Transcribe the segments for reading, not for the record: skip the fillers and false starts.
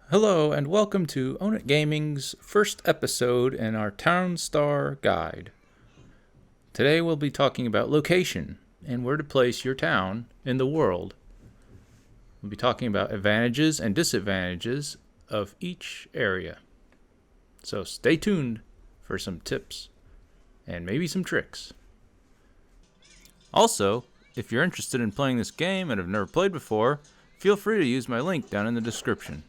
Hello and welcome to Own It Gaming's first episode in our Town Star Guide. Today we'll be talking about location and where to place your town in the world. We'll be talking about advantages and disadvantages of each area. So stay tuned for some tips and maybe some tricks. Also, if you're interested in playing this game and have never played before, feel free to use my link down in the description.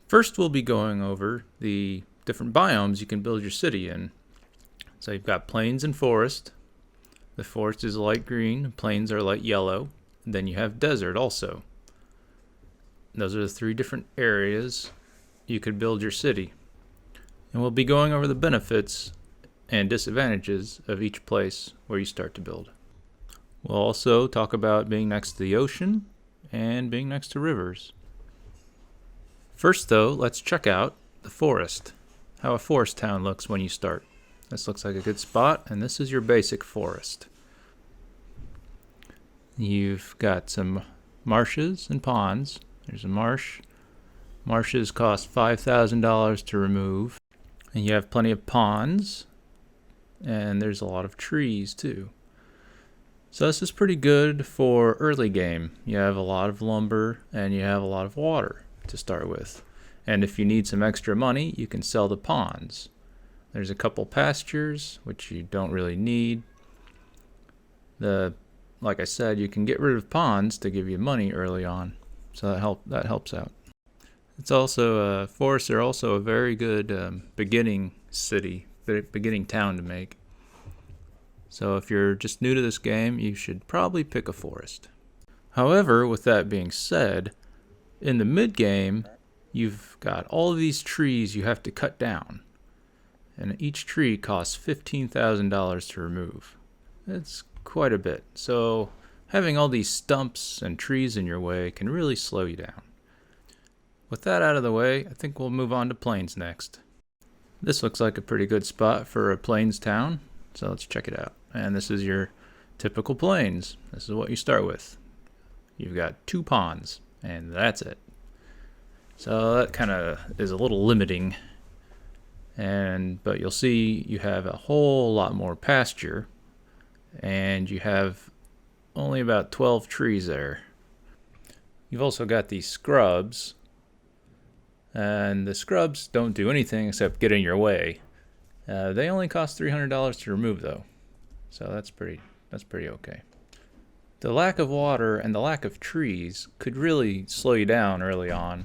First, we'll be going over the different biomes you can build your city in. So you've got plains and forest. The forest is light green, plains are light yellow. And then you have desert also. Those are the three different areas you could build your city. And we'll be going over the benefits and disadvantages of each place where you start to build. We'll also talk about being next to the ocean and being next to rivers. First though, let's check out the forest, how a forest town looks when you start. This looks like a good spot, and this is your basic forest. You've got some marshes and ponds. There's a marsh. Marshes cost $5,000 to remove. And you have plenty of ponds, and there's a lot of trees too. So this is pretty good for early game. You have a lot of lumber, and you have a lot of water to start with. And if you need some extra money, you can sell the ponds. There's a couple pastures, which you don't really need. Like I said, you can get rid of ponds to give you money early on. So that helps out. It's also forests are also a very good beginning city, beginning town to make. So if you're just new to this game, you should probably pick a forest. However, with that being said, in the mid-game, you've got all of these trees you have to cut down. And each tree costs $15,000 to remove. It's quite a bit. So having all these stumps and trees in your way can really slow you down. With that out of the way, I think we'll move on to plains next. This looks like a pretty good spot for a plains town, so let's check it out. And this is your typical plains. This is what you start with. You've got 2 ponds. And that's it. So that kind of is a little limiting. But you'll see you have a whole lot more pasture. And you have only about 12 trees there. You've also got these scrubs. And the scrubs don't do anything except get in your way. They only cost $300 to remove though. So that's pretty okay. The lack of water and the lack of trees could really slow you down early on,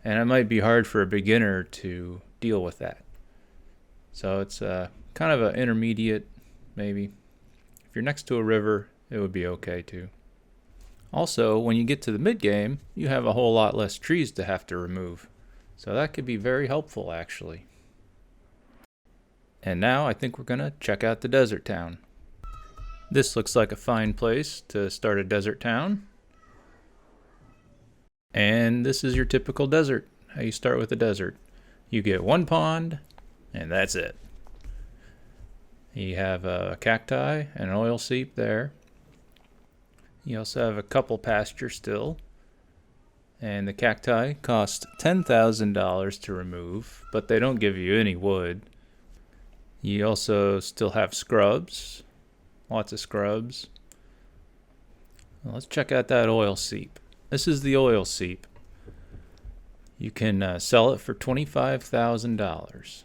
and it might be hard for a beginner to deal with that. So it's kind of an intermediate, maybe. If you're next to a river, it would be okay too. Also, when you get to the mid-game, you have a whole lot less trees to have to remove. So that could be very helpful, actually. And now I think we're going to check out the desert town. This looks like a fine place to start a desert town. And this is your typical desert, how you start with a desert. You get 1 pond, and that's it. You have a cacti and an oil seep there. You also have a couple pastures still. And the cacti cost $10,000 to remove, but they don't give you any wood. You also still have scrubs. Lots of scrubs. Well, let's check out that oil seep. This is the oil seep. You can sell it for $25,000.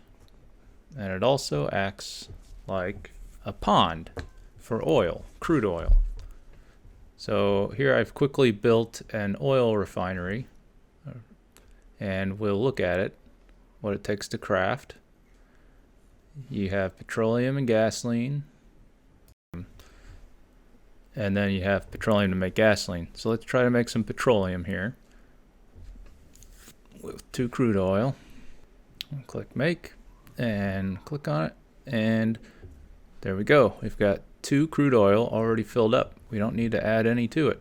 And it also acts like a pond for oil, crude oil. So here I've quickly built an oil refinery. And we'll look at it, what it takes to craft. You have petroleum and gasoline. And then you have petroleum to make gasoline. So let's try to make some petroleum here with 2 crude oil. I'll click make and click on it. And there we go. We've got 2 crude oil already filled up. We don't need to add any to it.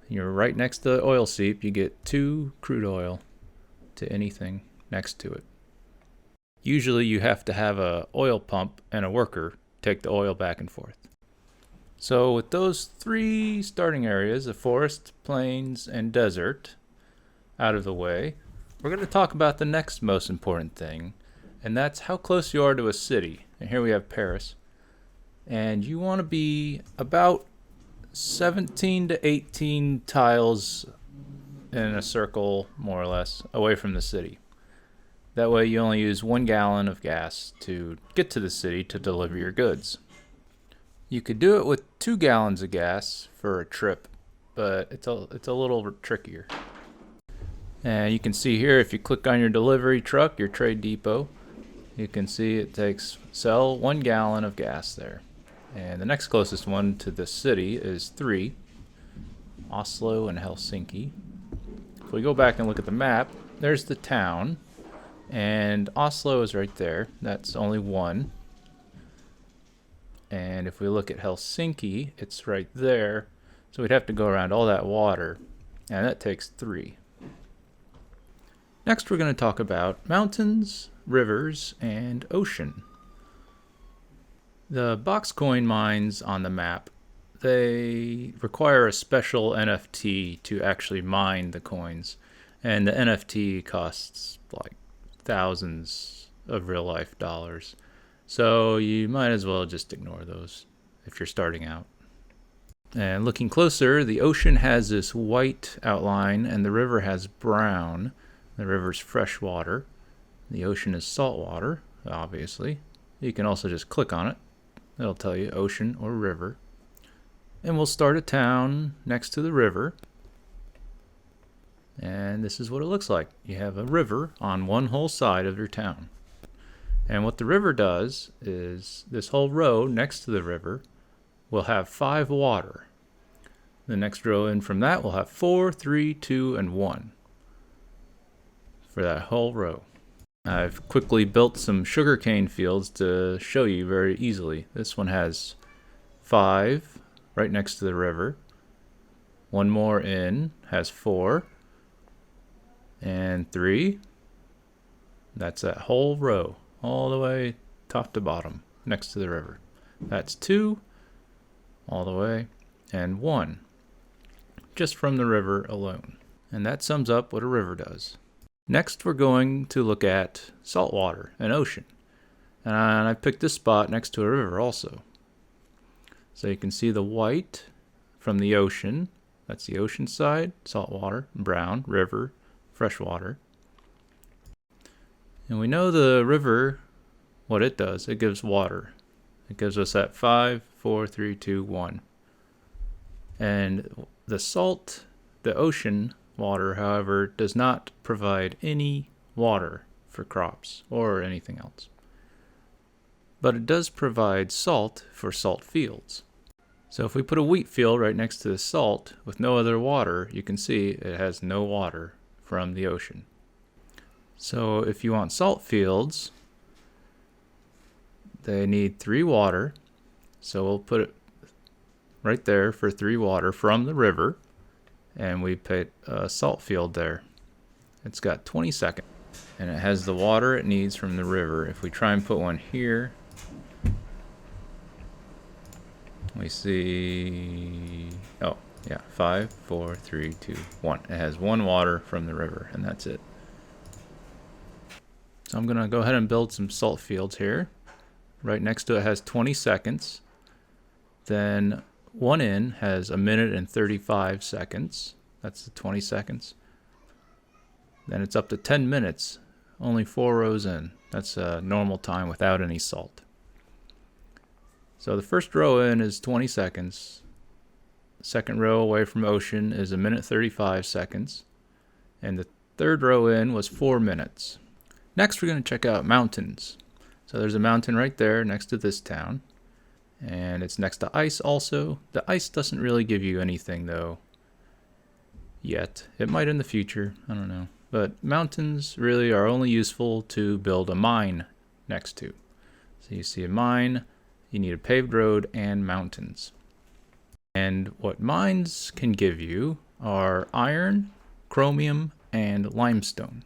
You're right next to the oil seep. You get 2 crude oil to anything next to it. Usually you have to have a oil pump and a worker take the oil back and forth. So with those three starting areas, the forest, plains, and desert, out of the way, we're going to talk about the next most important thing, and that's how close you are to a city. And here we have Paris. And you want to be about 17 to 18 tiles in a circle, more or less, away from the city. That way you only use 1 gallon of gas to get to the city to deliver your goods. You could do it with 2 gallons of gas for a trip, but it's a little trickier. And you can see here, if you click on your delivery truck, your trade depot, you can see it sell 1 gallon of gas there. And the next closest one to the city is 3, Oslo and Helsinki. If we go back and look at the map, there's the town, and Oslo is right there. That's only 1. And if we look at Helsinki, it's right there. So we'd have to go around all that water, and that takes 3. Next, we're going to talk about mountains, rivers, and ocean. The box coin mines on the map, they require a special NFT to actually mine the coins. And the NFT costs like thousands of real life dollars. So you might as well just ignore those if you're starting out. And looking closer, the ocean has this white outline and the river has brown. The river's fresh water. The ocean is salt water, obviously. You can also just click on it. It'll tell you ocean or river. And we'll start a town next to the river. And this is what it looks like. You have a river on one whole side of your town. And what the river does is this whole row next to the river will have 5 water. The next row in from that will have 4, 3, 2, and 1 for that whole row. I've quickly built some sugarcane fields to show you very easily. This one has 5 right next to the river. One more in has 4 and 3. That's that whole row all the way top to bottom next to the river. That's 2 all the way and 1 just from the river alone. And that sums up what a river does. Next, we're going to look at saltwater and ocean. And I picked this spot next to a river also. So you can see the white from the ocean. That's the ocean side, saltwater, brown, river, freshwater. And we know the river, what it does, it gives water. It gives us that 5, 4, 3, 2, 1. And the salt, the ocean water, however, does not provide any water for crops or anything else. But it does provide salt for salt fields. So if we put a wheat field right next to the salt with no other water, you can see it has no water from the ocean. So if you want salt fields, they need 3 water. So we'll put it right there for 3 water from the river. And we put a salt field there. It's got 20 seconds. And it has the water it needs from the river. If we try and put one here, we see, oh yeah, 5, 4, 3, 2, 1. It has 1 water from the river, and that's it. So I'm gonna go ahead and build some salt fields here. Right next to it has 20 seconds. Then one in has 1 minute and 35 seconds. That's the 20 seconds. Then it's up to 10 minutes, only 4 rows in. That's a normal time without any salt. So the first row in is 20 seconds. The second row away from ocean is 1 minute 35 seconds. And the third row in was 4 minutes. Next, we're going to check out mountains. So there's a mountain right there next to this town. And it's next to ice also. The ice doesn't really give you anything though, yet. It might in the future, I don't know. But mountains really are only useful to build a mine next to. So you see a mine, you need a paved road and mountains. And what mines can give you are iron, chromium, and limestone.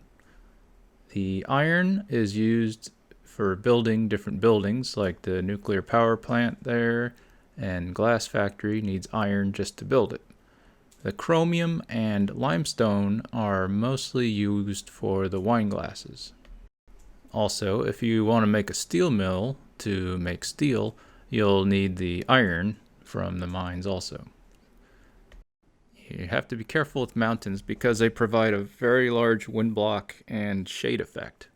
The iron is used for building different buildings like the nuclear power plant there and glass factory needs iron just to build it. The chromium and limestone are mostly used for the wine glasses. Also, if you want to make a steel mill to make steel, you'll need the iron from the mines also. You have to be careful with mountains because they provide a very large wind block and shade effect.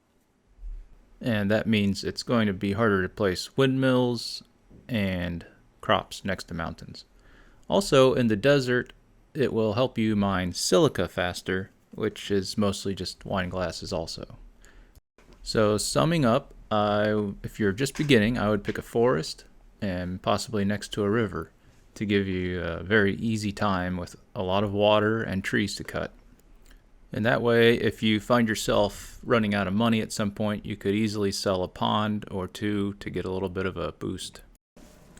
And that means it's going to be harder to place windmills and crops next to mountains. Also, in the desert, it will help you mine silica faster, which is mostly just wine glasses also. So summing up, if you're just beginning, I would pick a forest and possibly next to a river to give you a very easy time with a lot of water and trees to cut. And that way, if you find yourself running out of money at some point, you could easily sell a pond or two to get a little bit of a boost.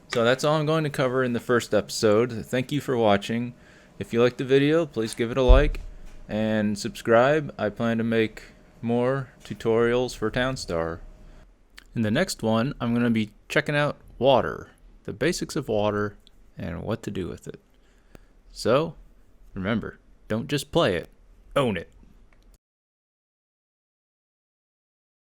So that's all I'm going to cover in the first episode. Thank you for watching. If you liked the video, please give it a like and subscribe. I plan to make more tutorials for Townstar. In the next one, I'm going to be checking out water, the basics of water, and what to do with it. So, remember, don't just play it, own it.